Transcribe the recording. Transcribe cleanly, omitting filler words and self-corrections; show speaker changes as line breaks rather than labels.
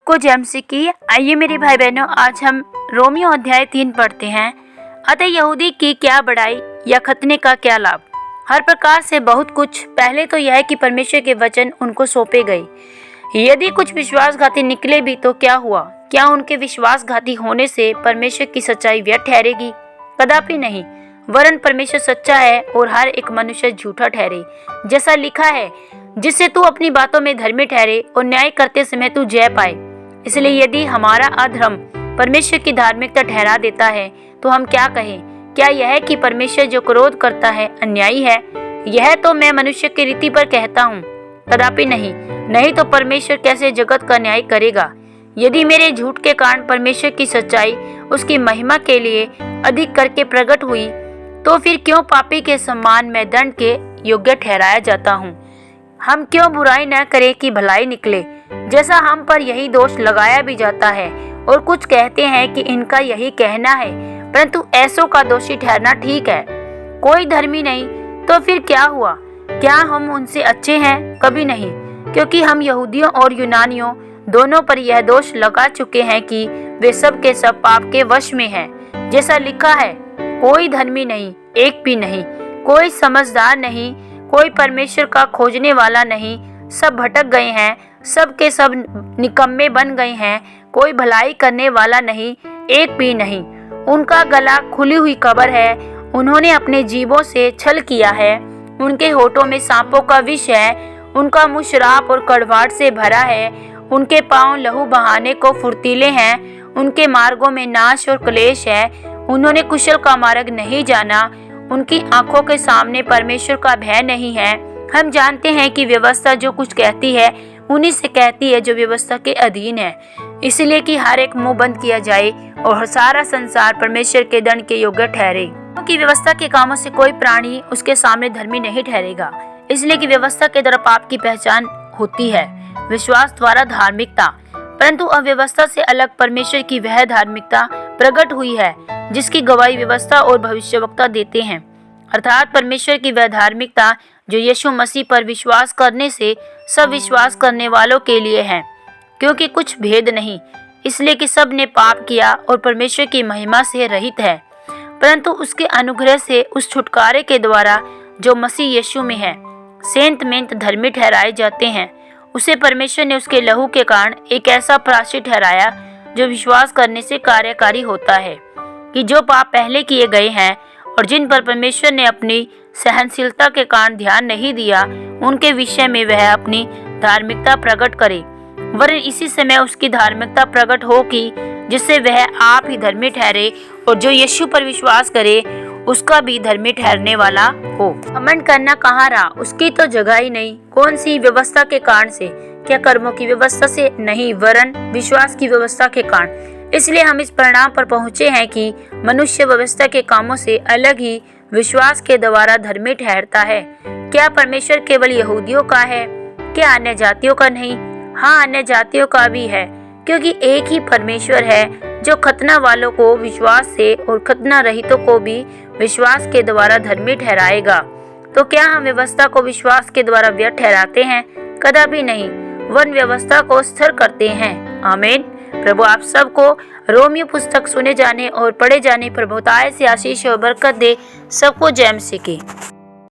को जेम्स की। आइए मेरे भाई बहनों, आज हम रोमियो अध्याय 3 पढ़ते हैं। अतः यहूदी की क्या बड़ाई या खतने का क्या लाभ। हर प्रकार से बहुत कुछ। पहले तो यह कि परमेश्वर के वचन उनको सौंपे गए। यदि कुछ विश्वासघाती निकले भी तो क्या हुआ? क्या उनके विश्वासघाती होने से परमेश्वर की सच्चाई व्यर्थ ठहरेगी? कदापि नहीं, वरन परमेश्वर सच्चा है और हर एक मनुष्य झूठा ठहरे। जैसा लिखा है, जिससे तू अपनी बातों में धर्मी ठहरे और न्याय करते समय तू जय पाए। इसलिए यदि हमारा अधर्म परमेश्वर की धार्मिकता ठहरा देता है तो हम क्या कहें? क्या यह कि परमेश्वर जो क्रोध करता है अन्यायी है? यह तो मैं मनुष्य की रीति पर कहता हूँ, कदापि नहीं तो परमेश्वर कैसे जगत का न्याय करेगा? यदि मेरे झूठ के कारण परमेश्वर की सच्चाई उसकी महिमा के लिए अधिक करके प्रकट हुई, तो फिर क्यों पापी के सम्मान में दंड के योग्य ठहराया जाता हूँ? हम क्यों बुराई न करें कि भलाई निकले? जैसा हम पर यही दोष लगाया भी जाता है और कुछ कहते हैं कि इनका यही कहना है, परंतु ऐसों का दोषी ठहरना ठीक है। कोई धर्मी नहीं, तो फिर क्या हुआ? क्या हम उनसे अच्छे हैं? कभी नहीं, क्योंकि हम यहूदियों और यूनानियों दोनों पर यह दोष लगा चुके हैं कि वे सब के सब पाप के वश में हैं। जैसा लिखा है, कोई धर्मी नहीं, एक भी नहीं, कोई समझदार नहीं, कोई परमेश्वर का खोजने वाला नहीं। सब भटक गए हैं, सब के सब निकम्मे बन गए हैं, कोई भलाई करने वाला नहीं, एक भी नहीं। उनका गला खुली हुई कब्र है, उन्होंने अपने जीभों से छल किया है, उनके होठों में सांपों का विष है, उनका मुँह शराब और कड़वाहट से भरा है, उनके पांव लहू बहाने को फुर्तीले हैं, उनके मार्गों में नाश और क्लेश है, उन्होंने कुशल का मार्ग नहीं जाना, उनकी आंखों के सामने परमेश्वर का भय नहीं है। हम जानते हैं कि व्यवस्था जो कुछ कहती है उन्हीं से कहती है जो व्यवस्था के अधीन है, इसलिए कि हर एक मुंह बंद किया जाए और सारा संसार परमेश्वर के दंड के योग्य ठहरे। क्योंकि व्यवस्था के कामों से कोई प्राणी उसके सामने धर्मी नहीं ठहरेगा, इसलिए कि व्यवस्था के द्वारा पाप की पहचान होती है, विश्वास द्वारा धार्मिकता। परंतु अव्यवस्था से अलग परमेश्वर की वह धार्मिकता प्रकट हुई है जिसकी गवाही व्यवस्था और भविष्यवक्ता देते हैं, अर्थात परमेश्वर की वह धार्मिकता जो यीशु मसीह पर विश्वास करने से सब विश्वास करने वालों के लिए है। क्योंकि कुछ भेद नहीं, इसलिए कि सब ने पाप किया और परमेश्वर की महिमा से रहित है, परंतु उसके अनुग्रह से उस छुटकारे के द्वारा जो मसीह यीशु में है सेंत मेंत धर्मी ठहराए जाते हैं। उसे परमेश्वर ने उसके लहू के कारण एक ऐसा प्रायश्चित ठहराया जो विश्वास करने से कार्यकारी होता है कि जो पाप पहले किए गए हैं और जिन पर परमेश्वर ने अपनी सहनशीलता के कारण ध्यान नहीं दिया, उनके विषय में वह अपनी धार्मिकता प्रकट करे, वरन इसी समय उसकी धार्मिकता प्रकट हो कि जिससे वह आप ही धर्मी ठहरे और जो यीशु पर विश्वास करे उसका भी धर्मी ठहरने वाला हो। घमंड करना कहाँ रहा? उसकी तो जगह ही नहीं। कौन सी व्यवस्था के कारण से? क्या कर्मों की व्यवस्था से? नहीं, वरन विश्वास की व्यवस्था के कारण। इसलिए हम इस परिणाम पर पहुँचे हैं कि मनुष्य व्यवस्था के कामों से अलग ही विश्वास के द्वारा धर्मी ठहरता है। क्या परमेश्वर केवल यहूदियों का है? क्या अन्य जातियों का नहीं? हाँ, अन्य जातियों का भी है, क्योंकि एक ही परमेश्वर है जो खतना वालों को विश्वास से और खतना रहितों को भी विश्वास के द्वारा धर्मी ठहराएगा। तो क्या हम व्यवस्था को विश्वास के द्वारा व्यर्थ ठहराते हैं? कदापि नहीं, वरन व्यवस्था को स्थिर करते हैं। आमीन। प्रभु आप सबको रोमियो पुस्तक सुने जाने और पढ़े जाने पर बहुतायत से आशीष और बरकत दे। सबको जय मसीह की।